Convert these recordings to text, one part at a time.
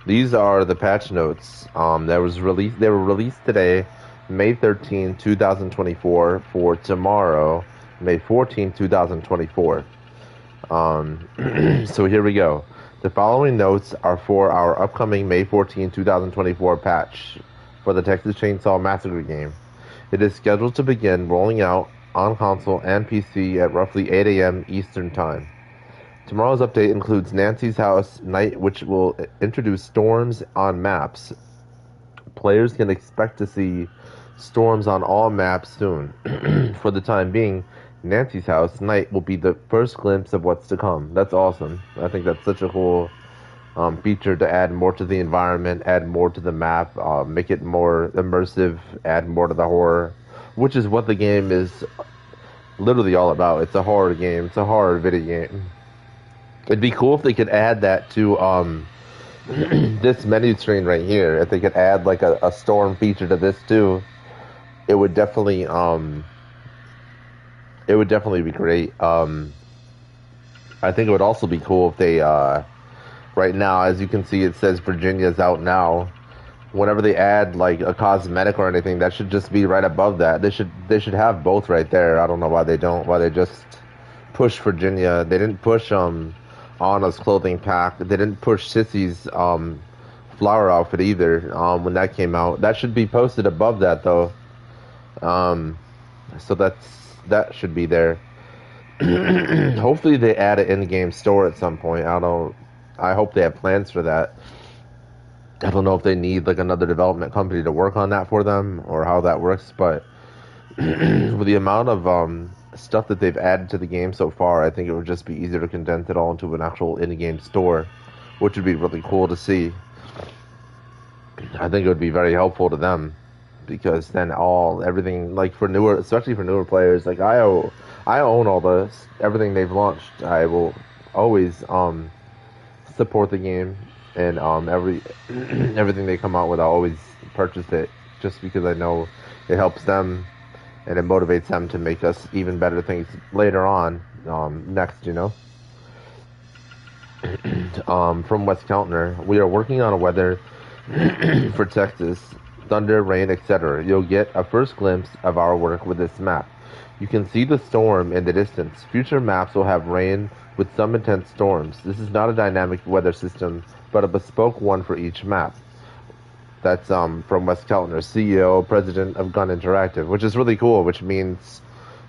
These are the patch notes. They were released today, May 13, 2024, for tomorrow, May 14, 2024. So here we go. The following notes are for our upcoming May 14, 2024 patch for the Texas Chainsaw Massacre game. It is scheduled to begin rolling out on console and PC at roughly 8 a.m. Eastern Time. Tomorrow's update includes Nancy's House Night, which will introduce storms on maps. Players can expect to see storms on all maps soon. For the time being, Nancy's House Night will be the first glimpse of what's to come. That's awesome. I think that's such a cool feature to add more to the environment, add more to the map, make it more immersive, add more to the horror, which is what the game is literally all about. It's a horror game. It's a horror video game. It'd be cool if they could add that to this menu screen right here. If they could add like a storm feature to this too, it would definitely be great. I think it would also be cool if they right now, as you can see, it says Virginia's out now. Whenever they add like a cosmetic or anything, that should just be right above that. They should have both right there. I don't know why they don't. Why they just push Virginia. They didn't push Anna's clothing pack. They didn't push Sissy's flower outfit either when that came out. That should be posted above that though. So that should be there. Hopefully they add an in-game store at some point. I hope they have plans for that. I don't know if they need like another development company to work on that for them or how that works, but with the amount of stuff that they've added to the game so far, I think it would just be easier to condense it all into an actual in-game store, which would be really cool to see. I think it would be very helpful to them because then everything like for newer, especially for newer players, like I own all everything they've launched. I will always support the game and everything they come out with. I always purchase it just because I know it helps them and it motivates them to make us even better things later on, next, you know. From West Keltner, we are working on a weather for Texas, thunder, rain, etc. You'll get a first glimpse of our work with this map. You can see the storm in the distance. Future maps will have rain with some intense storms. This is not a dynamic weather system, but a bespoke one for each map. That's from Wes Keltner, CEO, President of Gun Interactive, which is really cool, which means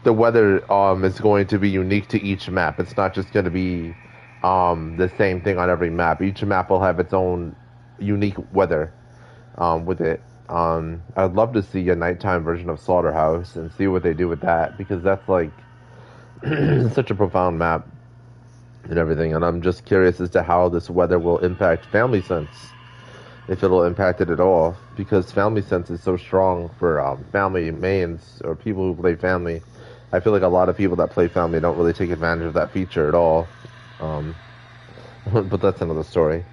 the weather is going to be unique to each map. It's not just going to be the same thing on every map. Each map will have its own unique weather with it. I'd love to see a nighttime version of Slaughterhouse and see what they do with that, because that's like such a profound map and everything. And I'm just curious as to how this weather will impact Family Sense, if it'll impact it at all, because Family Sense is so strong for family mains or people who play Family. I feel like a lot of people that play Family don't really take advantage of that feature at all. But that's another story.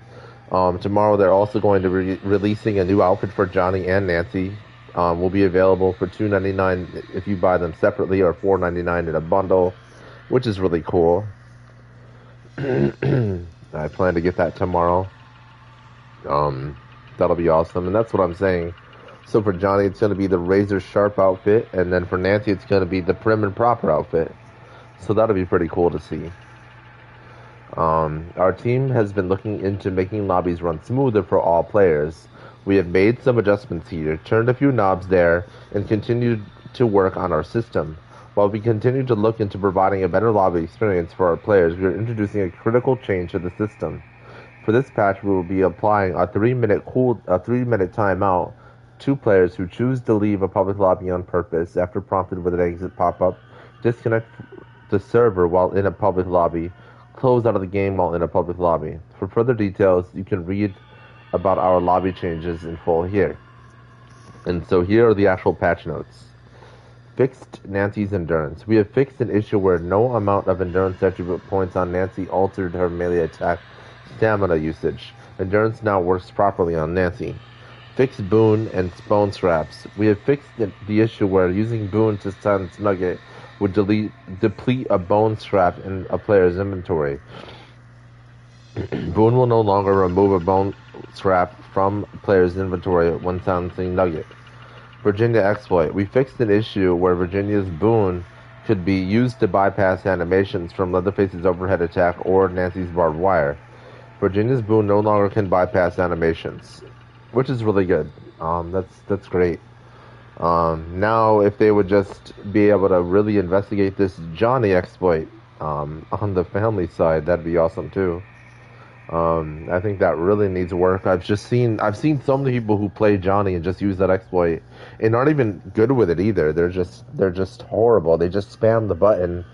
Tomorrow they're also going to be releasing a new outfit for Johnny and Nancy. Will be available for $2.99 if you buy them separately, or $4.99 in a bundle, which is really cool. I plan to get that tomorrow. That'll be awesome, and that's what I'm saying. So for Johnny, it's going to be the razor sharp outfit, and then for Nancy, it's going to be the prim and proper outfit. So that'll be pretty cool to see. Our team has been looking into making lobbies run smoother for all players. We have made some adjustments here, turned a few knobs there, and continued to work on our system. While we continue to look into providing a better lobby experience for our players, we are introducing a critical change to the system. For this patch, we will be applying a 3-minute timeout to players who choose to leave a public lobby on purpose after prompted with an exit pop-up, disconnect the server while in a public lobby, close out of the game while in a public lobby. For further details, you can read about our lobby changes in full here. And so here are the actual patch notes. Fixed Nancy's endurance. We have fixed an issue where no amount of endurance attribute points on Nancy altered her melee attack stamina usage. Endurance now works properly on Nancy. Fixed boon and bone scraps. We have fixed the issue where using boon to silence Nugget would deplete a bone scrap in a player's inventory. Boon will no longer remove a bone scrap from player's inventory when silencing Nugget. Virginia exploit. We fixed an issue where Virginia's boon could be used to bypass animations from Leatherface's overhead attack or Nancy's barbed wire. Virginia's boon no longer can bypass animations, which is really good. That's great. Now, if they would just be able to really investigate this Johnny exploit on the family side, that'd be awesome too. I think that really needs work. I've seen so many people who play Johnny and just use that exploit and aren't even good with it either. They're just horrible. They just spam the button.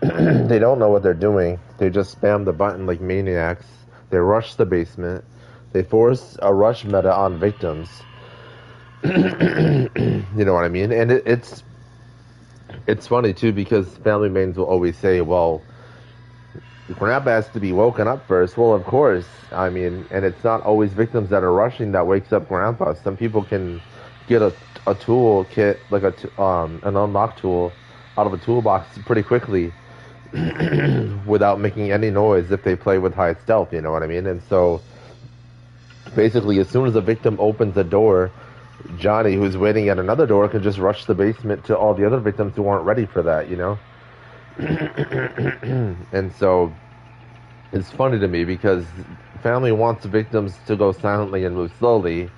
They don't know what they're doing. They just spam the button like maniacs. They rush the basement. They force a rush meta on victims. You know what I mean? And it's funny too because family mains will always say, well, Grandpa has to be woken up first. Well, of course. I mean, and it's not always victims that are rushing that wakes up Grandpa. Some people can get a tool kit, like an unlock tool, out of a toolbox pretty quickly without making any noise if they play with high stealth. You know what I mean? And so, basically, as soon as a victim opens a door, Johnny, who's waiting at another door, can just rush the basement to all the other victims who aren't ready for that. You know. And so it's funny to me because family wants victims to go silently and move slowly,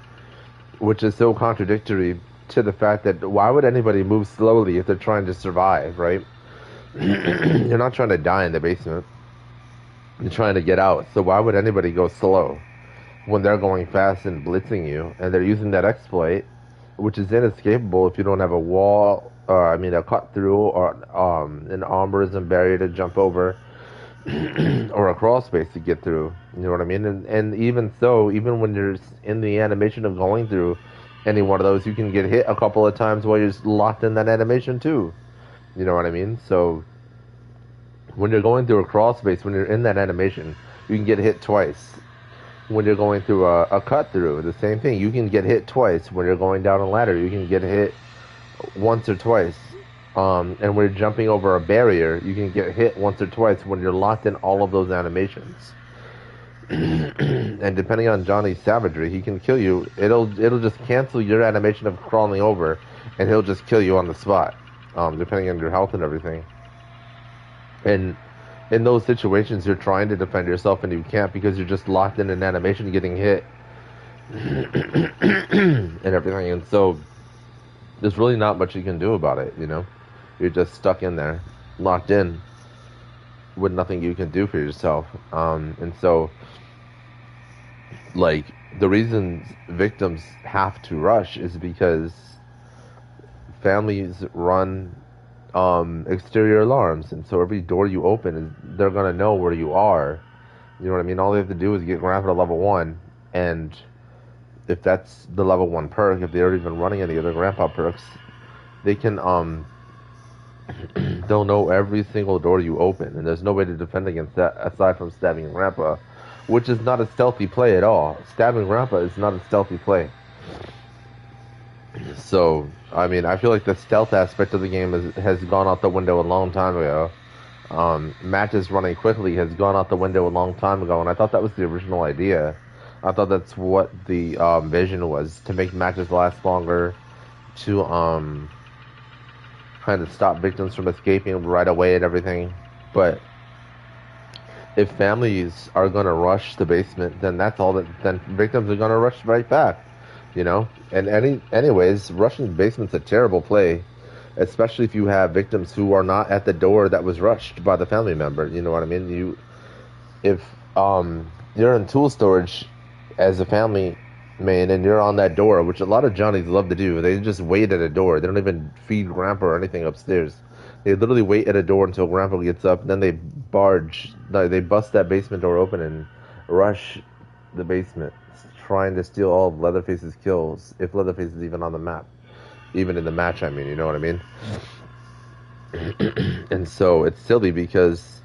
which is so contradictory to the fact that why would anybody move slowly if they're trying to survive, right? You're not trying to die in the basement. You're trying to get out. So why would anybody go slow when they're going fast and blitzing you and they're using that exploit, which is inescapable if you don't have a wall, a cut through, or an armorism barrier to jump over, or a crawl space to get through. You know what I mean? And even so, even when you're in the animation of going through any one of those, you can get hit a couple of times while you're locked in that animation too. You know what I mean? So when you're going through a crawl space, when you're in that animation, you can get hit twice. When you're going through a cut through, the same thing. You can get hit twice. When you're going down a ladder, you can get hit once or twice. And when you're jumping over a barrier, you can get hit once or twice when you're locked in all of those animations. And depending on Johnny's savagery, he can kill you. It'll just cancel your animation of crawling over, and he'll just kill you on the spot, depending on your health and everything. And in those situations, you're trying to defend yourself and you can't because you're just locked in an animation getting hit and everything. And so there's really not much you can do about it, you know? You're just stuck in there, locked in, with nothing you can do for yourself. And so, like, the reason victims have to rush is because families run exterior alarms, and so every door you open, they're gonna know where you are. You know what I mean? All they have to do is get Grandpa to level 1, and if that's the level 1 perk, if they're even running any other Grandpa perks, they can they'll know every single door you open, and there's no way to defend against that aside from stabbing Grandpa, which is not a stealthy play at all. Stabbing Grandpa is not a stealthy play. So, I mean, I feel like the stealth aspect of the game has gone out the window a long time ago. Matches running quickly has gone out the window a long time ago, and I thought that was the original idea. I thought that's what the vision was, to make matches last longer, to kind of stop victims from escaping right away and everything. But if families are going to rush the basement, then then victims are going to rush right back. You know, and anyways, rushing the basement's a terrible play, especially if you have victims who are not at the door that was rushed by the family member. You know what I mean? If you're in tool storage as a family main and you're on that door, which a lot of Johnnies love to do, they just wait at a door. They don't even feed Grandpa or anything upstairs. They literally wait at a door until Grandpa gets up, and then they bust that basement door open and rush the basement, trying to steal all of Leatherface's kills, if Leatherface is even on the map. Even in the match, I mean, you know what I mean? And so it's silly because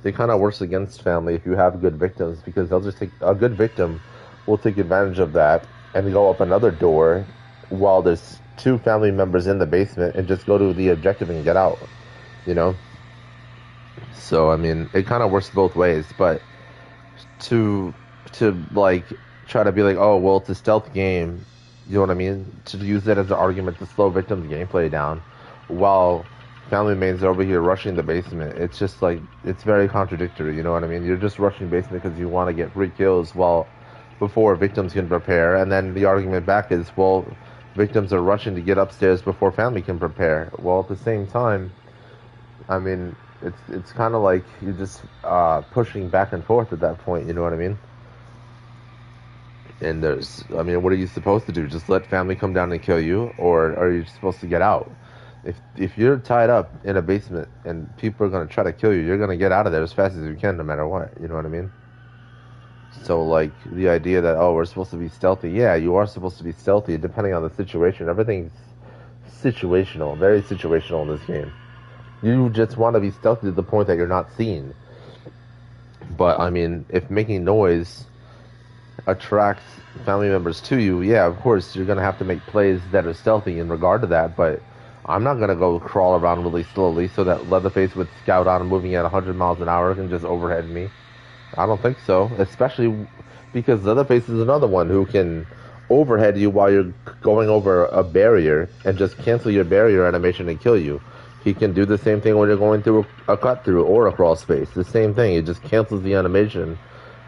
they kind of works against family if you have good victims, because they'll just a good victim will take advantage of that and go up another door while there's 2 family members in the basement and just go to the objective and get out, you know? So, I mean, it kind of works both ways, but to like try to be like, oh, well, it's a stealth game. You know what I mean? To use that as an argument to slow victims' gameplay down, while family members are over here rushing the basement. It's just like it's very contradictory. You know what I mean? You're just rushing basement because you want to get free kills, while before victims can prepare. And then the argument back is, well, victims are rushing to get upstairs before family can prepare. Well, at the same time, I mean, it's kind of like you're just pushing back and forth at that point. You know what I mean? And I mean, what are you supposed to do? Just let family come down and kill you, or are you supposed to get out? If you're tied up in a basement and people are gonna try to kill you, you're gonna get out of there as fast as you can, no matter what. You know what I mean? So like the idea that, oh, we're supposed to be stealthy. Yeah, you are supposed to be stealthy depending on the situation. Everything's situational, very situational in this game. You just want to be stealthy to the point that you're not seen. But I mean, if making noise attracts family members to you, yeah, of course you're gonna have to make plays that are stealthy in regard to that. But I'm not gonna go crawl around really slowly so that Leatherface with Scout on moving at 100 miles an hour can just overhead me. I don't think so, especially because Leatherface is another one who can overhead you while you're going over a barrier and just cancel your barrier animation and kill you. He can do the same thing when you're going through a cut through or a crawl space. The same thing. It just cancels the animation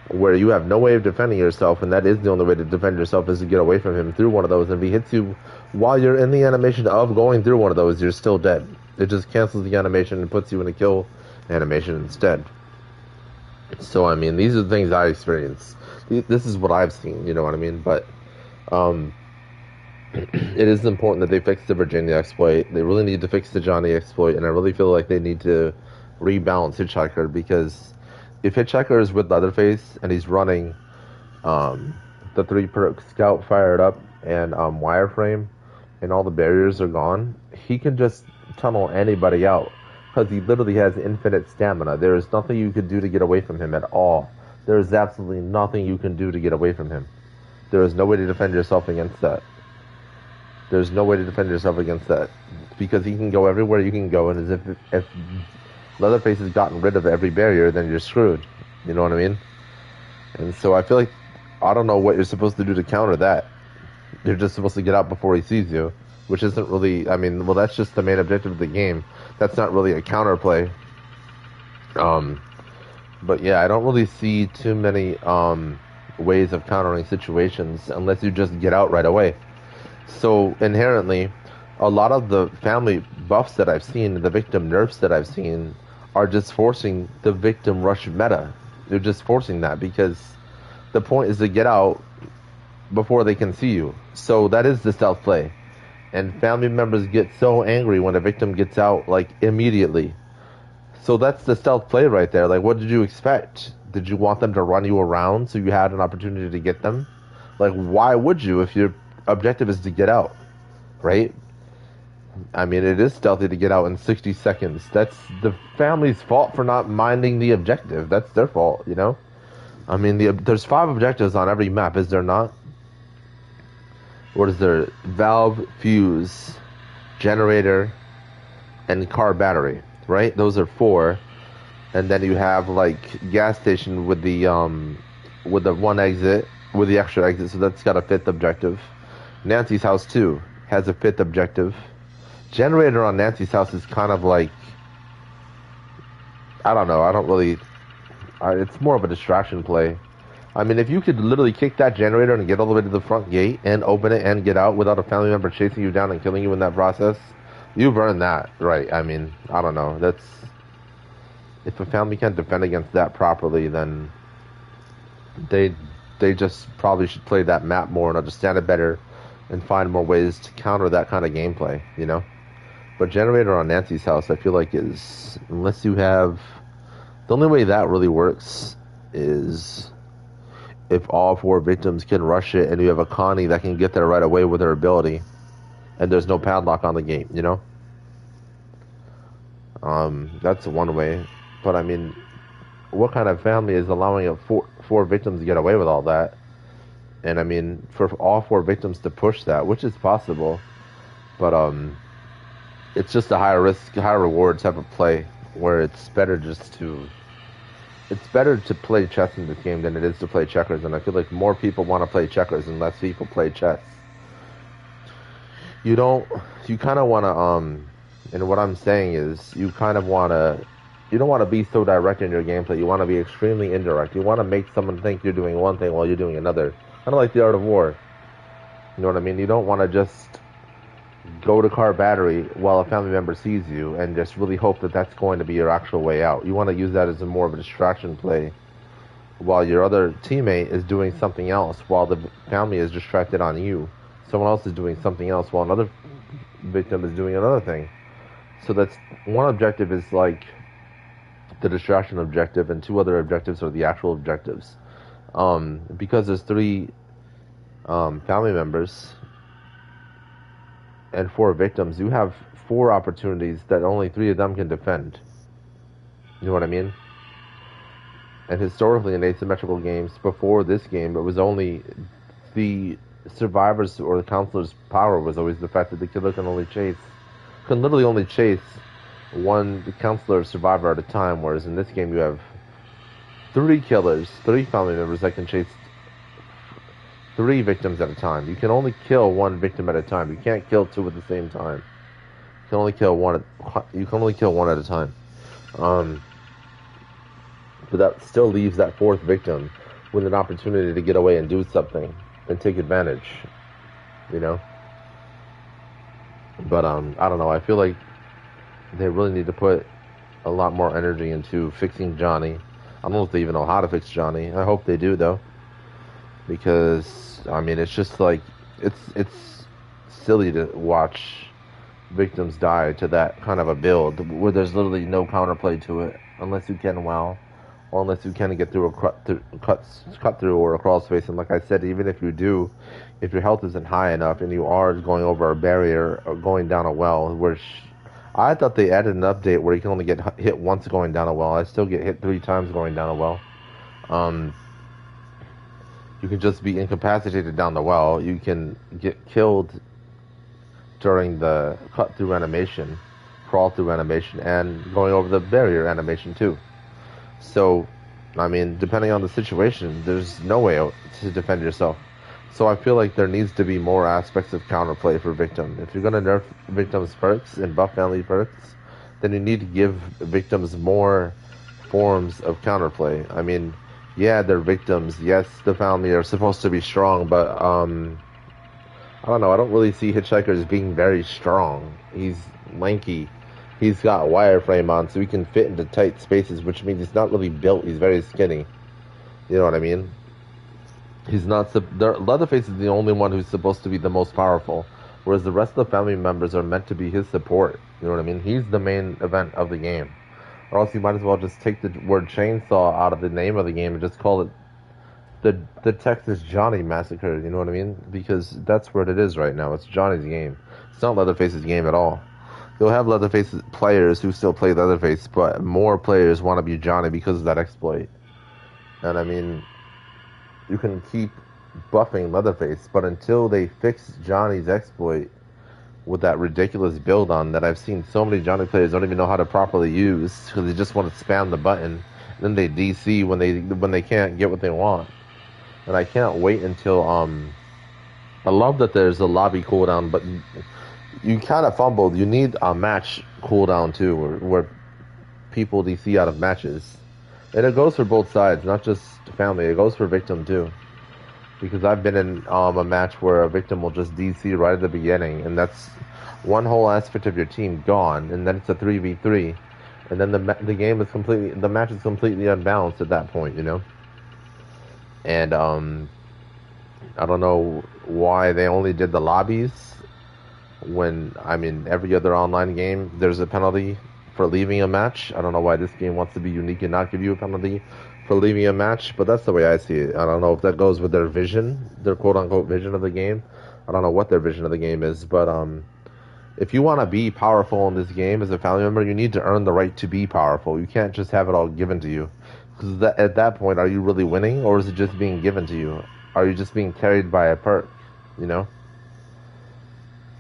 where you have no way of defending yourself, and that is the only way to defend yourself is to get away from him through one of those. And if he hits you while you're in the animation of going through one of those, you're still dead. It just cancels the animation and puts you in a kill animation instead. So, I mean, these are the things I experienced. This is what I've seen, you know what I mean? But it is important that they fix the Virginia exploit. They really need to fix the Johnny exploit, and I really feel like they need to rebalance Hitchhiker, because if Hitchhiker is with Leatherface and he's running the 3-perk Scout fired up and wireframe and all the barriers are gone, he can just tunnel anybody out because he literally has infinite stamina. There is nothing you could do to get away from him at all. There is absolutely nothing you can do to get away from him. There is no way to defend yourself against that. There's no way to defend yourself against that because he can go everywhere you can go, and as if Leatherface has gotten rid of every barrier, then you're screwed. You know what I mean? And so I feel like I don't know what you're supposed to do to counter that. You're just supposed to get out before he sees you, which isn't really, I mean, well, that's just the main objective of the game. That's not really a counterplay. But yeah, I don't really see too many ways of countering situations unless you just get out right away. So inherently, a lot of the family buffs that I've seen, the victim nerfs that I've seen, are just forcing the victim rush meta. They're just forcing that because the point is to get out before they can see you. So that is the stealth play. And family members get so angry when a victim gets out, like, immediately. So that's the stealth play right there. Like, what did you expect? Did you want them to run you around so you had an opportunity to get them? Like, why would you if your objective is to get out, right? I mean, it is stealthy to get out in 60 seconds. That's the family's fault for not minding the objective. That's their fault, you know? I mean, there's 5 objectives on every map, is there not? What is there? Valve, fuse, generator, and car battery, right? Those are 4. And then you have, like, gas station with the one exit, with the extra exit, so that's got a 5th objective. Nancy's house, too, has a 5th objective. Generator on Nancy's house is kind of like, I don't know, I don't really, it's more of a distraction play. I mean, if you could literally kick that generator and get all the way to the front gate and open it and get out without a family member chasing you down and killing you in that process, you've earned that, right? I mean, I don't know, that's, if a family can't defend against that properly, then they just probably should play that map more and understand it better and find more ways to counter that kind of gameplay, you know? But generator on Nancy's house, I feel like is, unless you have, the only way that really works is if all 4 victims can rush it and you have a Connie that can get there right away with her ability and there's no padlock on the gate, you know? That's one way. But I mean, what kind of family is allowing 4 victims to get away with all that? And I mean, for all 4 victims to push that, which is possible, but it's just a higher risk, higher reward type of play where it's better just to it's better to play chess in this game than it is to play checkers, and I feel like more people want to play checkers and less people play chess. You don't, you kind of want to, and what I'm saying is, you kind of want to, you don't want to be so direct in your gameplay. You want to be extremely indirect. You want to make someone think you're doing one thing while you're doing another. Kind of like the Art of War. You know what I mean? You don't want to just go to car battery while a family member sees you and just really hope that that's going to be your actual way out. You want to use that as a more of a distraction play while your other teammate is doing something else, while the family is distracted on you. Someone else is doing something else while another victim is doing another thing. So that's one objective is like the distraction objective, and two other objectives are the actual objectives. Because there's three family members and four victims, you have four opportunities that only three of them can defend. You know what I mean? And historically, in asymmetrical games before this game, it was only the survivors or the counselor's power was always the fact that the killer can literally only chase one counselor or survivor at a time, whereas in this game you have three killers, three family members that can chase three victims at a time. You can only kill one victim at a time. You can't kill two at the same time. You can only kill one at a time. But that still leaves that fourth victim with an opportunity to get away and do something and take advantage, you know? But, I don't know, I feel like they really need to put a lot more energy into fixing Johnny. I don't know if they even know how to fix Johnny. I hope they do, though. Because, I mean, it's just like, it's silly to watch victims die to that kind of a build where there's literally no counterplay to it, unless you can well. Or unless you can get through a cut through or a crawl space. And like I said, even if you do, if your health isn't high enough and you are going over a barrier or going down a well, which I thought they added an update where you can only get hit once going down a well. I still get hit 3 times going down a well. You can just be incapacitated down the well. You can get killed during the cut through animation, crawl through animation, and going over the barrier animation too. So, I mean, depending on the situation, there's no way out to defend yourself. So I feel like there needs to be more aspects of counterplay for victim. If you're going to nerf victims' perks and buff family perks, then you need to give victims more forms of counterplay. I mean, yeah, they're victims. Yes, the family are supposed to be strong, but I don't know. I don't really see Hitchhiker as being very strong. He's lanky. He's got wireframe on, so he can fit into tight spaces, which means he's not really built. He's very skinny. You know what I mean? He's not. Leatherface is the only one who's supposed to be the most powerful, whereas the rest of the family members are meant to be his support. You know what I mean? He's the main event of the game. Or else you might as well just take the word chainsaw out of the name of the game and just call it the Texas Johnny Massacre. You know what I mean? Because that's what it is right now. It's Johnny's game. It's not Leatherface's game at all. You'll have Leatherface players who still play Leatherface, but more players want to be Johnny because of that exploit. And I mean, you can keep buffing Leatherface, but until they fix Johnny's exploit with that ridiculous build on that I've seen so many Johnny players don't even know how to properly use because they just want to spam the button, and then they DC when they can't get what they want. And I can't wait until I love that there's a lobby cooldown, but you kind of fumbled. You need a match cooldown too, where people DC out of matches. And it goes for both sides, not just family. It goes for victim too. Because I've been in a match where a victim will just DC right at the beginning, and that's one whole aspect of your team gone, and then it's a 3v3, and then the match is completely unbalanced at that point, you know. And I don't know why they only did the lobbies when, I mean, every other online game there's a penalty for leaving a match. I don't know why this game wants to be unique and not give you a penalty for leaving a match, but that's the way I see it. I don't know if that goes with their vision, their quote-unquote vision of the game. I don't know what their vision of the game is, but if you want to be powerful in this game as a family member, you need to earn the right to be powerful. You can't just have it all given to you. Because at that point, are you really winning, or is it just being given to you? Are you just being carried by a perk, you know?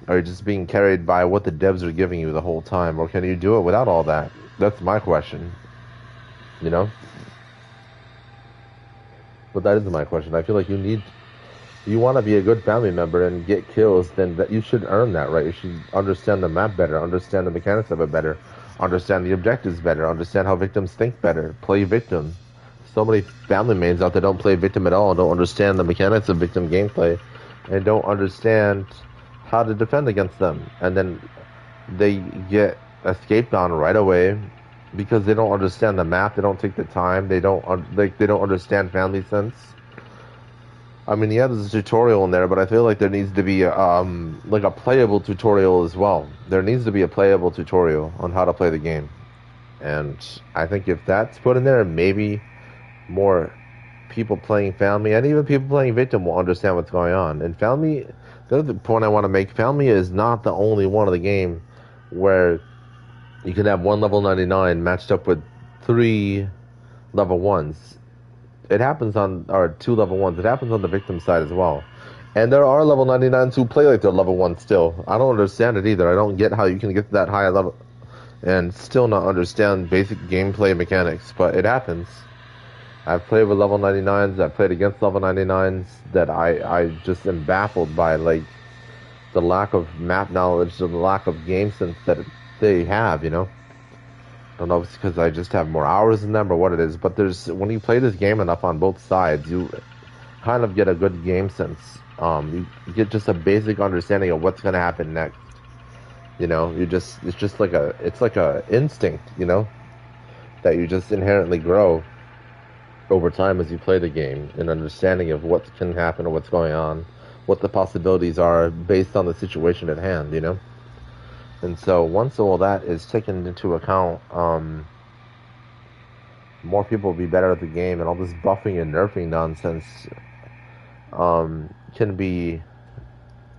Are you just being carried by what the devs are giving you the whole time, or can you do it without all that? That's my question, you know? But that is my question. I feel like you want to be a good family member and get kills, then that you should earn that, right? You should understand the map better, understand the mechanics of it better, understand the objectives better, understand how victims think better, play victim. So many family mains out there don't play victim at all, don't understand the mechanics of victim gameplay, and don't understand how to defend against them. And then they get escaped on right away because they don't understand the map, they don't take the time, they don't understand family sense. I mean, yeah, there's a tutorial in there, but I feel like there needs to be like a playable tutorial as well. There needs to be a playable tutorial on how to play the game, and I think if that's put in there, maybe more people playing family and even people playing victim will understand what's going on. And family, the other point I want to make, family is not the only one of the game where you can have one level 99 matched up with three level ones. It happens on, or two level ones. It happens on the victim side as well. And there are level 99s who play like they're level 1 still. I don't understand it either. I don't get how you can get to that high level and still not understand basic gameplay mechanics, but it happens. I've played with level 99s, I've played against level 99s that I just am baffled by, like, the lack of map knowledge, the lack of game sense that they have, you know? I don't know if it's because I just have more hours than them or what it is, but when you play this game enough on both sides, you kind of get a good game sense. You get just a basic understanding of what's going to happen next. You know, it's just like a instinct, you know, that you just inherently grow over time as you play the game, an understanding of what can happen or what's going on, what the possibilities are based on the situation at hand, you know? And so once all that is taken into account, more people will be better at the game, and all this buffing and nerfing nonsense can be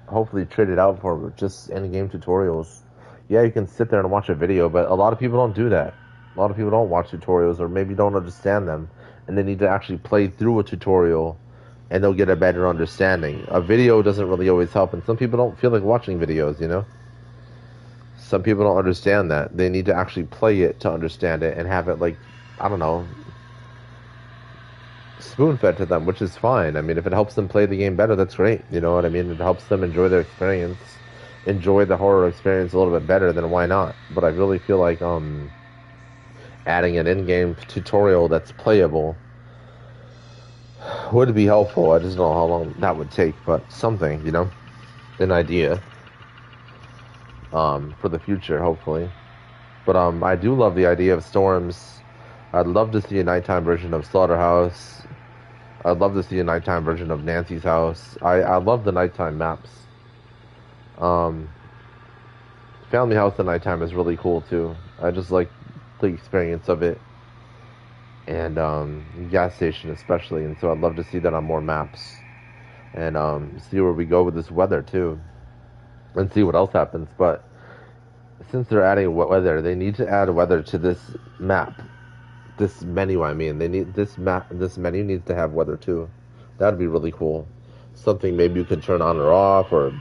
hopefully traded out for just in-game tutorials. Yeah, you can sit there and watch a video, but a lot of people don't do that. A lot of people don't watch tutorials, or maybe don't understand them, and they need to actually play through a tutorial, and they'll get a better understanding. A video doesn't really always help, and some people don't feel like watching videos, you know? Some people don't understand that. They need to actually play it to understand it and have it, like, I don't know, spoon-fed to them, which is fine. I mean, if it helps them play the game better, that's great. You know what I mean? It helps them enjoy their experience, enjoy the horror experience a little bit better, then why not? But I really feel like adding an in-game tutorial that's playable would be helpful. I just don't know how long that would take, but something, you know, an idea. For the future, hopefully. But I do love the idea of storms. I'd love to see a nighttime version of Slaughterhouse. I'd love to see a nighttime version of Nancy's house. I love the nighttime maps. Family House at nighttime is really cool too. I just like the experience of it. And gas station especially. And so I'd love to see that on more maps. And see where we go with this weather too. And see what else happens. But since they're adding weather, they need to add weather to this map, this menu. I mean, they need this menu needs to have weather too. That'd be really cool. Something maybe you could turn on or off, or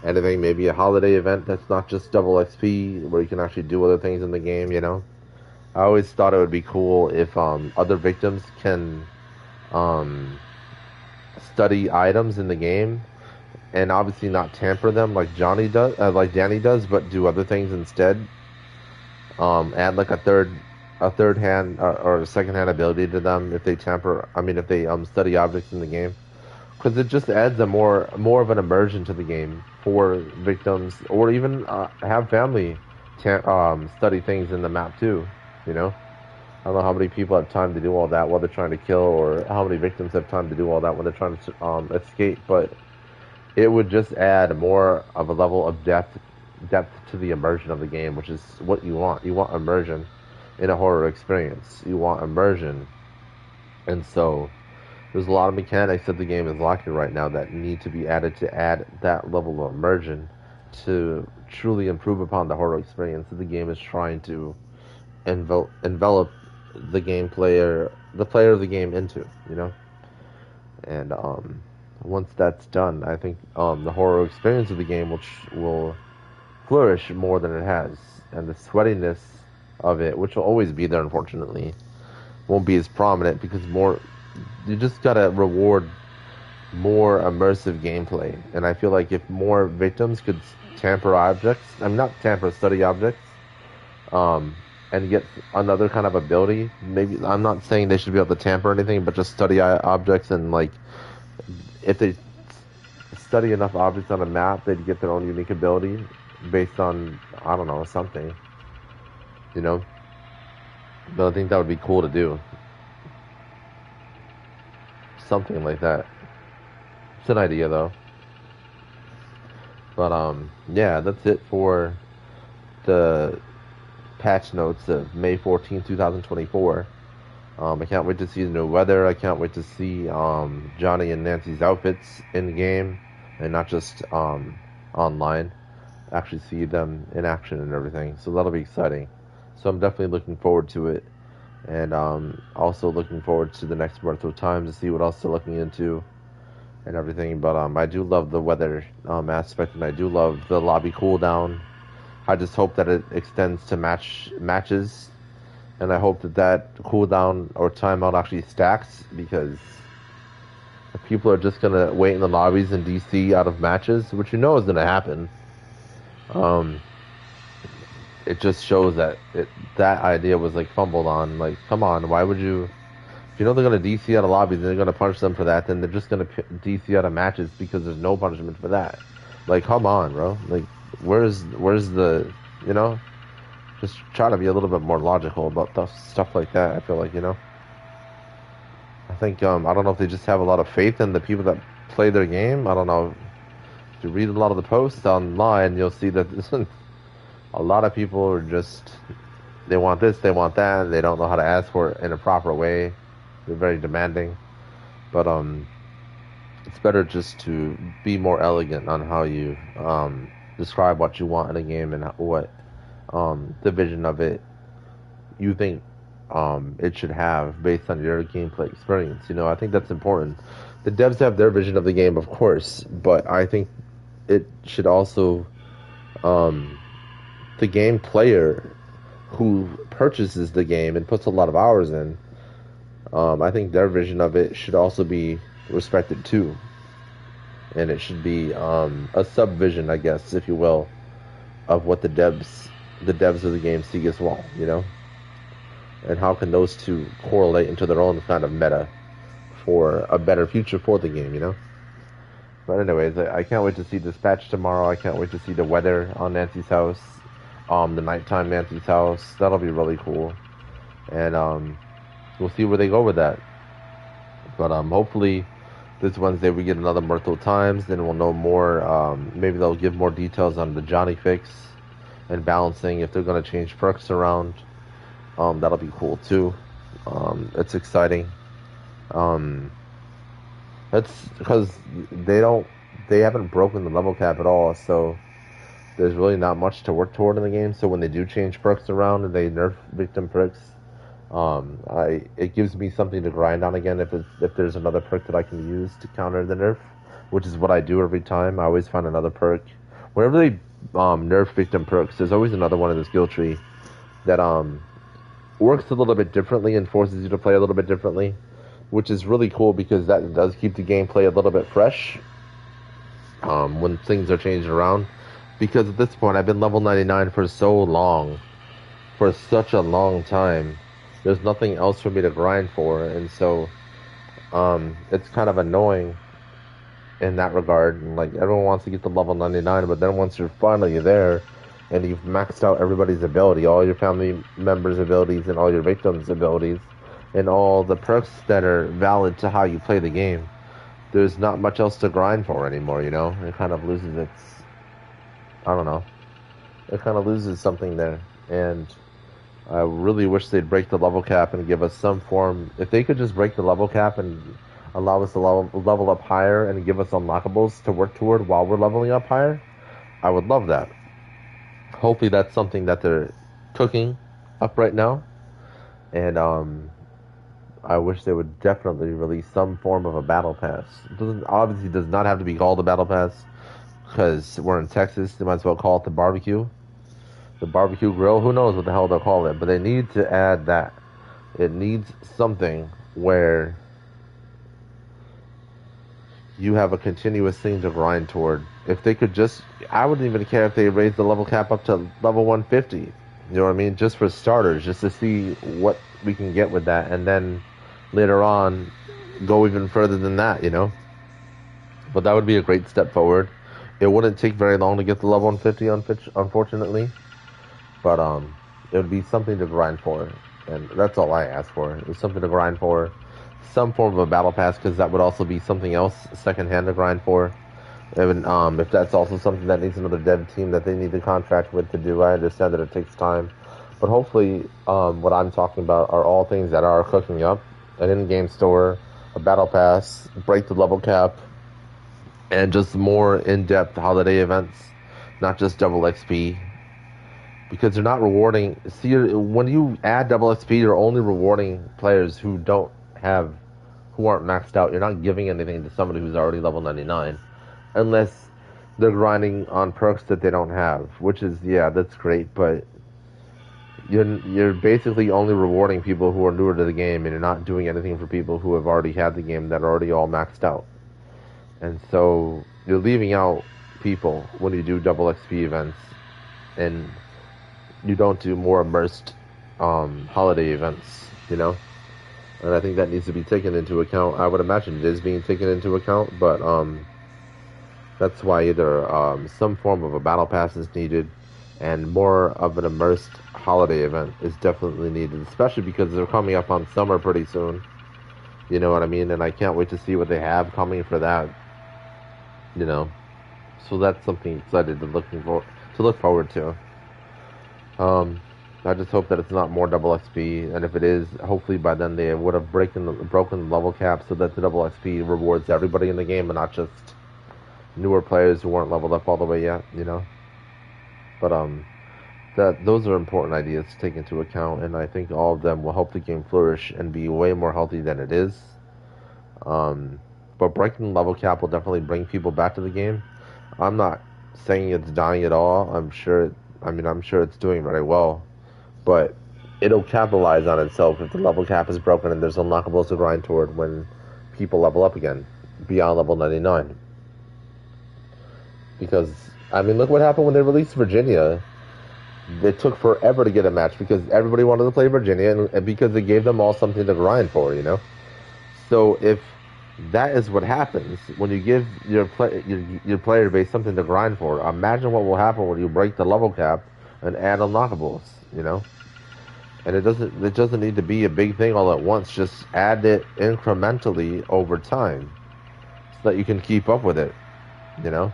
anything. Maybe a holiday event that's not just double XP, where you can actually do other things in the game. You know, I always thought it would be cool if other victims can study items in the game. And obviously not tamper them like Danny does, but do other things instead. Add like a third hand or a second hand ability to them if they tamper. I mean, if they study objects in the game, because it just adds a more of an immersion to the game for victims, or even have family study things in the map too. You know, I don't know how many people have time to do all that while they're trying to kill, or how many victims have time to do all that when they're trying to escape, but it would just add more of a level of depth to the immersion of the game, which is what you want. You want immersion in a horror experience. You want immersion. And so there's a lot of mechanics that the game is lacking right now that need to be added to add that level of immersion to truly improve upon the horror experience that the game is trying to envelop the player of the game into, you know? And once that's done, I think the horror experience of the game will flourish more than it has, and the sweatiness of it, which will always be there, unfortunately, won't be as prominent because more you just gotta reward more immersive gameplay. And I feel like if more victims could tamper objects, I'm not tamper, study objects, um, and get another kind of ability. Maybe I'm not saying they should be able to tamper anything, but just study objects and like if they study enough objects on a map, they'd get their own unique ability based on I don't know something, you know. But I think that would be cool to do something like that. It's an idea though. But yeah, that's it for the patch notes of May 14th, 2024. I can't wait to see the new weather. I can't wait to see Johnny and Nancy's outfits in game and not just online. Actually see them in action and everything. So that'll be exciting. So I'm definitely looking forward to it. And also looking forward to the next month of time to see what else they're looking into and everything. But I do love the weather aspect, and I do love the lobby cooldown. I just hope that it extends to matches, and I hope that that cooldown or timeout actually stacks, because if people are just gonna wait in the lobbies and DC out of matches, which you know is gonna happen, it just shows that that idea was like fumbled on. Like, come on, why would you? If you know they're gonna DC out of lobbies and they're gonna punish them for that, then they're just gonna DC out of matches because there's no punishment for that. Like, come on, bro. Like, where's the, you know? Just try to be a little bit more logical about stuff like that. I feel like, you know. I think I don't know if they just have a lot of faith in the people that play their game. I don't know. If you read a lot of the posts online, you'll see that a lot of people are just, they want this, they want that, and they don't know how to ask for it in a proper way. They're very demanding. But it's better just to be more elegant on how you describe what you want in a game and what the vision of it you think it should have based on your gameplay experience. You know, I think that's important. The devs have their vision of the game, of course, but I think it should also the game player who purchases the game and puts a lot of hours in, I think their vision of it should also be respected too. And it should be a sub-vision, I guess, if you will, of what the devs of the game see as well, you know? And how can those two correlate into their own kind of meta for a better future for the game, you know? But anyways, I can't wait to see this patch tomorrow. I can't wait to see the weather on Nancy's house, the nighttime Nancy's house. That'll be really cool. And we'll see where they go with that. But hopefully this Wednesday we get another Myrtle Times, then we'll know more. Maybe they'll give more details on the Johnny fix and balancing if they're going to change perks around. That'll be cool too. It's exciting. That's because they haven't broken the level cap at all, so there's really not much to work toward in the game. So when they do change perks around and they nerf victim perks, it gives me something to grind on again if there's another perk that I can use to counter the nerf, which is what I do every time. I always find another perk. Whenever they nerf victim perks, there's always another one in the skill tree that works a little bit differently and forces you to play a little bit differently, which is really cool because that does keep the gameplay a little bit fresh when things are changing around. Because at this point, I've been level 99 for so long, for such a long time. There's nothing else for me to grind for, and so it's kind of annoying in that regard. And, like, everyone wants to get to level 99, but then once you're finally there and you've maxed out everybody's ability, all your family members' abilities and all your victims' abilities, and all the perks that are valid to how you play the game, there's not much else to grind for anymore, you know? It kind of loses its, I don't know, it kind of loses something there. And I really wish they'd break the level cap and give us some form. If they could just break the level cap and allow us to level up higher and give us unlockables to work toward while we're leveling up higher, I would love that. Hopefully that's something that they're cooking up right now. And I wish they would definitely release some form of a battle pass. It obviously does not have to be called a battle pass, because we're in Texas. They might as well call it the barbecue grill. Who knows what the hell they'll call it, but they need to add that. It needs something where you have a continuous thing to grind toward. If they could just, I wouldn't even care if they raised the level cap up to level 150. You know what I mean? Just for starters, just to see what we can get with that, and then later on go even further than that, you know? But that would be a great step forward. It wouldn't take very long to get to level 150, unfortunately. But it would be something to grind for, and that's all I ask for. It's something to grind for, some form of a battle pass, because that would also be something else secondhand to grind for. And if that's also something that needs another dev team that they need to contract with to do, I understand that it takes time. But hopefully, what I'm talking about are all things that are cooking up: an in-game store, a battle pass, break the level cap, and just more in-depth holiday events, not just double XP. Because they're not rewarding. See, when you add double XP, you're only rewarding players who aren't maxed out. You're not giving anything to somebody who's already level 99, unless they're grinding on perks that they don't have. Which is, yeah, that's great, but you're basically only rewarding people who are newer to the game, and you're not doing anything for people who have already had the game that are already all maxed out. And so you're leaving out people when you do double XP events, and you don't do more immersed holiday events, you know? And I think that needs to be taken into account. I would imagine it is being taken into account, but that's why either some form of a battle pass is needed, and more of an immersed holiday event is definitely needed, especially because they're coming up on summer pretty soon. You know what I mean? And I can't wait to see what they have coming for that, you know? So that's something excited to look forward to. I just hope that it's not more double XP, and if it is, hopefully by then they would have broken the level cap so that the double XP rewards everybody in the game and not just newer players who weren't leveled up all the way yet, you know? But those are important ideas to take into account, and I think all of them will help the game flourish and be way more healthy than it is. But breaking the level cap will definitely bring people back to the game. I'm not saying it's dying at all. I'm sure it's doing very well, but it'll capitalize on itself if the level cap is broken and there's unlockables to grind toward when people level up again beyond level 99. Because, I mean, look what happened when they released Virginia. It took forever to get a match because everybody wanted to play Virginia, and because it gave them all something to grind for, you know? So if that is what happens when you give your player base something to grind for, imagine what will happen when you break the level cap and add unlockables, you know? And it doesn't need to be a big thing all at once. Just add it incrementally over time so that you can keep up with it, you know?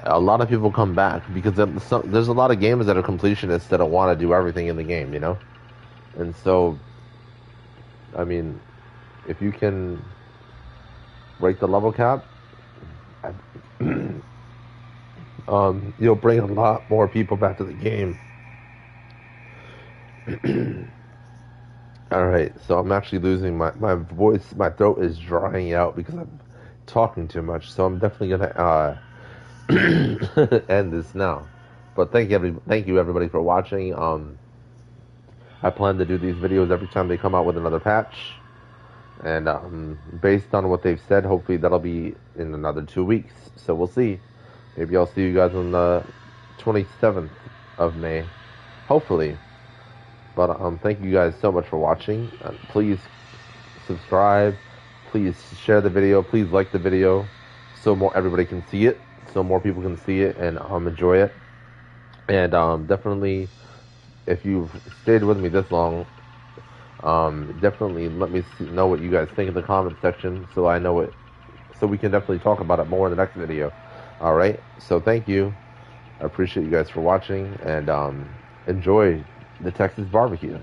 A lot of people come back because there's a lot of gamers that are completionists that don't want to do everything in the game, you know? And so, I mean, if you can break the level cap, you'll bring a lot more people back to the game. Alright, so I'm actually losing my voice. My throat is drying out because I'm talking too much. So I'm definitely going to end this now. But thank you everybody for watching. I plan to do these videos every time they come out with another patch. And based on what they've said, hopefully that'll be in another 2 weeks. So we'll see. Maybe I'll see you guys on the 27th of May. Hopefully. But thank you guys so much for watching. Please subscribe. Please share the video. Please like the video so everybody can see it. So more people can see it and enjoy it. And definitely, if you've stayed with me this long, definitely let me know what you guys think in the comment section so I know it, so we can definitely talk about it more in the next video. Alright, so thank you. I appreciate you guys for watching, and enjoy the Texas barbecue.